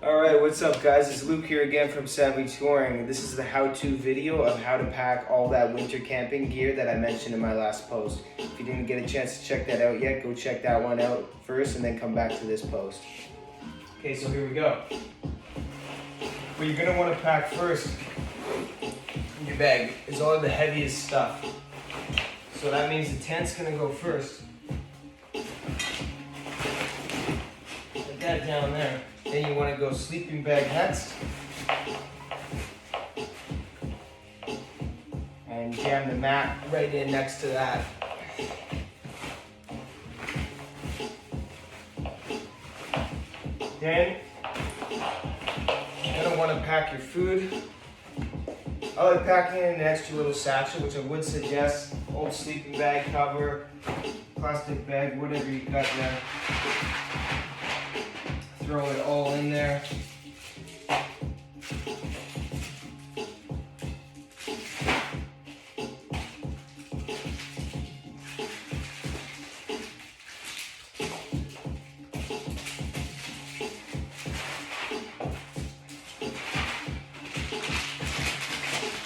Alright, what's up guys? It's Luke here again from Touring. This is the how-to video of how to pack all that winter camping gear that I mentioned in my last post. If you didn't get a chance to check that out yet, go check that one out first and then come back to this post. Okay, so here we go. What you're going to want to pack first in your bag is all of the heaviest stuff. So that means the tent's going to go first. Put that down there. Then you want to go sleeping bag next. And jam the mat right in next to that. Then you're going to want to pack your food. I like packing in an extra little satchel, which I would suggest. Old sleeping bag cover, plastic bag, whatever you got there. Throw it all in there.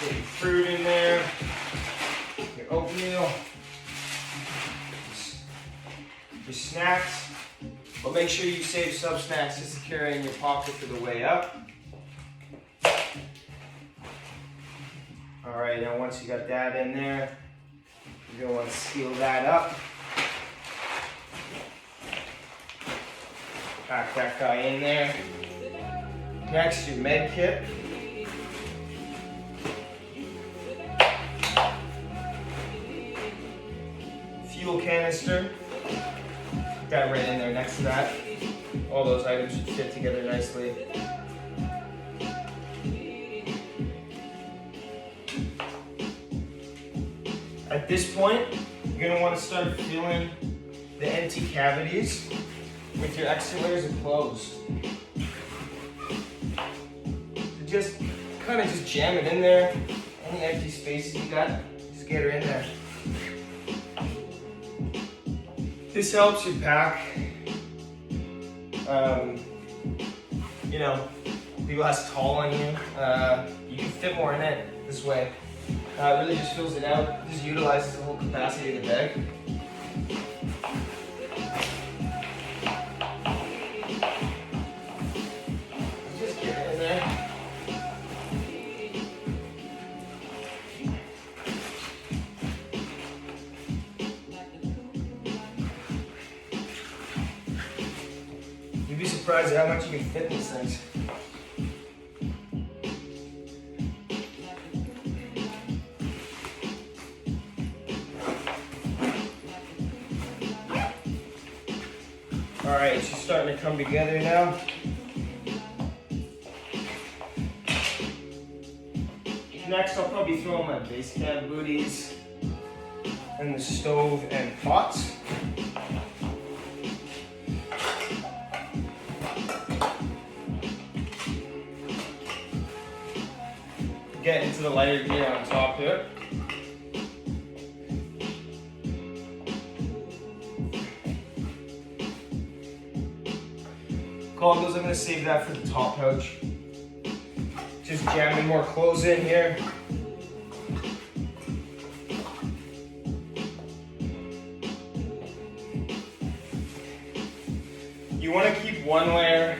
Get your fruit in there, your oatmeal, your snacks. But make sure you save some snacks just to carry in your pocket for the way up. Alright, now once you got that in there, you're going to want to seal that up. Pack that guy in there. Next, your med kit. Fuel canister. That right in there next to that. All those items should fit together nicely. At this point, you're going to want to start filling the empty cavities with your extra layers of clothes. So just kind of just jam it in there. Any empty spaces you got, just get her in there. This helps you pack, you know, be less tall on you. You can fit more in it this way. It really just fills it out, just utilizes the whole capacity of the bag. Just get it in there. You'd be surprised at how much you can fit in these things. Alright, she's starting to come together now. Next, I'll probably throw in my base camp booties and the stove and pots. Get into the lighter gear on top here. Goggles, I'm going to save that for the top pouch. Just jamming more clothes in here. You want to keep one layer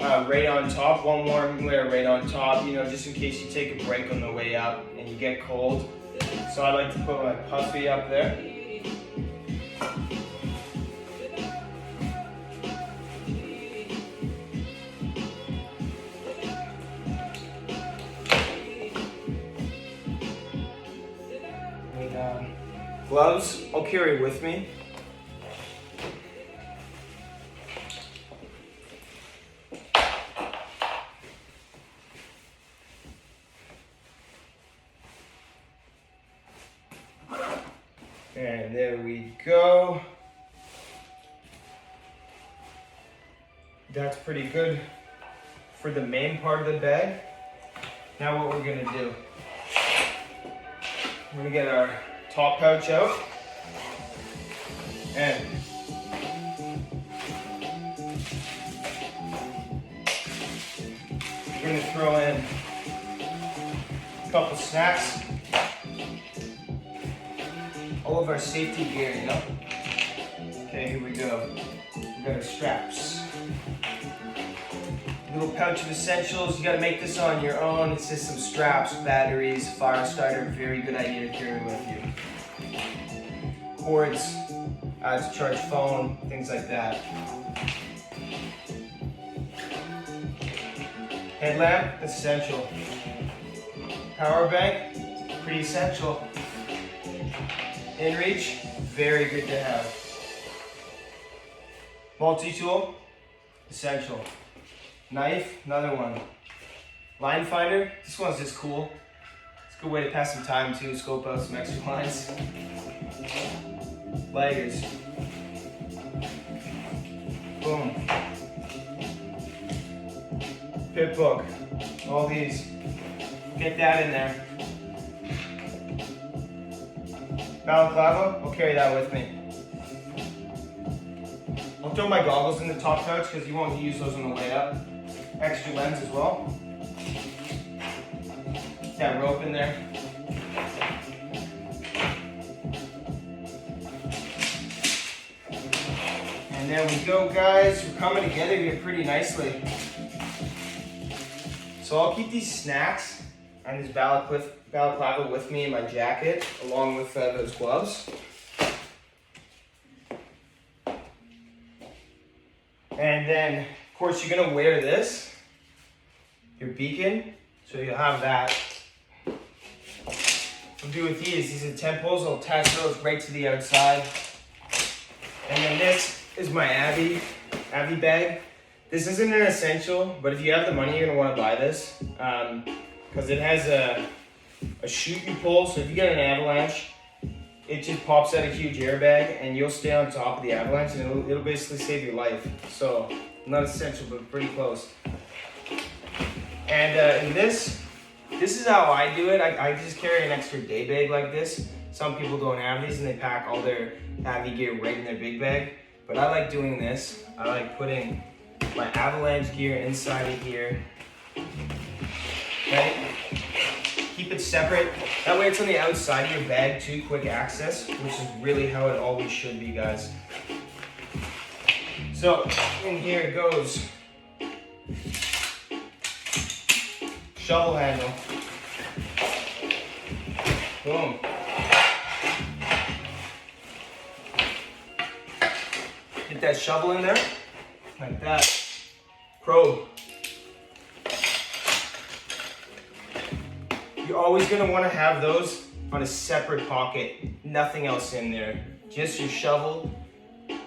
right on top, one warm layer right on top, you know, just in case you take a break on the way up and you get cold. So I like to put my puffy up there. Gloves, I'll carry with me. And there we go. That's pretty good for the main part of the bag. Now what we're gonna do, we're gonna get our top pouch out and We're gonna throw in a couple snacks. All of our safety gear, you know? Okay, here we go. We got our straps. Little pouch of essentials. You gotta make this on your own. It's just some straps, batteries, fire starter. Very good idea to carry with you. Cords, to charge phone, things like that. Headlamp, essential. Power bank, pretty essential. InReach, very good to have. Multi-tool, essential. Knife, another one. Line finder, this one's just cool. It's a good way to pass some time too, scope out some extra lines. Laggers. Boom. Pip book, all these. Get that in there. Balaclava, I'll carry that with me. I'll throw my goggles in the top pouch because you won't use those on the way up. Extra lens as well. That rope in there. And there we go, guys. We're coming together here pretty nicely. So I'll keep these snacks and this balaclava with me in my jacket, along with those gloves. And then, of course, you're gonna wear this, your beacon, so you'll have that. What I'll do with these are 10 poles, I'll attach those right to the outside. And then this is my Abby bag. This isn't an essential, but if you have the money, you're gonna wanna buy this. Because it has a chute you pull, so if you get an avalanche, it just pops out a huge airbag and you'll stay on top of the avalanche and it'll basically save your life. So, not essential, but pretty close. And in this is how I do it. I just carry an extra day bag like this. Some people don't have these and they pack all their heavy gear right in their big bag. But I like doing this. I like putting my avalanche gear inside of here. Right? Keep it separate. That way it's on the outside of your bag too, quick access, which is really how it always should be, guys. So, in here goes shovel handle. Boom. Get that shovel in there, like that. Probe. You're always gonna wanna have those on a separate pocket. Nothing else in there. Just your shovel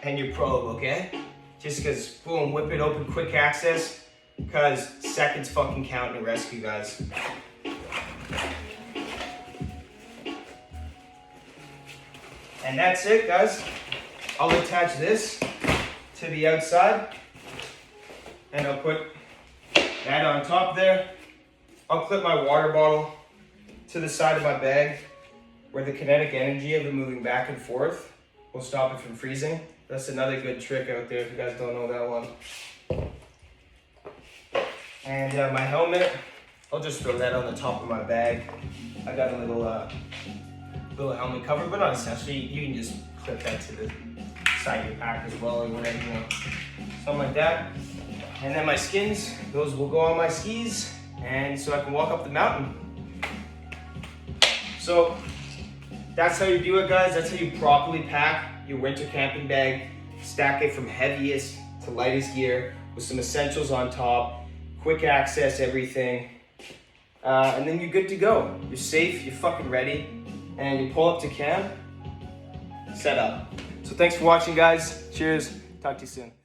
and your probe, okay? Just cause, boom, whip it open, quick access, cause seconds fucking count in a rescue, guys. And that's it, guys. I'll attach this to the outside and I'll put that on top there. I'll clip my water bottle to the side of my bag where the kinetic energy of it moving back and forth will stop it from freezing. That's another good trick out there if you guys don't know that one. And my helmet, I'll just throw that on the top of my bag. I got a little helmet cover, but not essentially. You can just clip that to the side of your pack as well or whatever you want. Something like that. And then my skins, those will go on my skis and so I can walk up the mountain. So that's how you do it, guys. That's how you properly pack your winter camping bag. Stack it from heaviest to lightest gear with some essentials on top, quick access, everything. And then you're good to go. You're safe, you're fucking ready, and you pull up to camp, set up. So thanks for watching, guys. Cheers. Talk to you soon.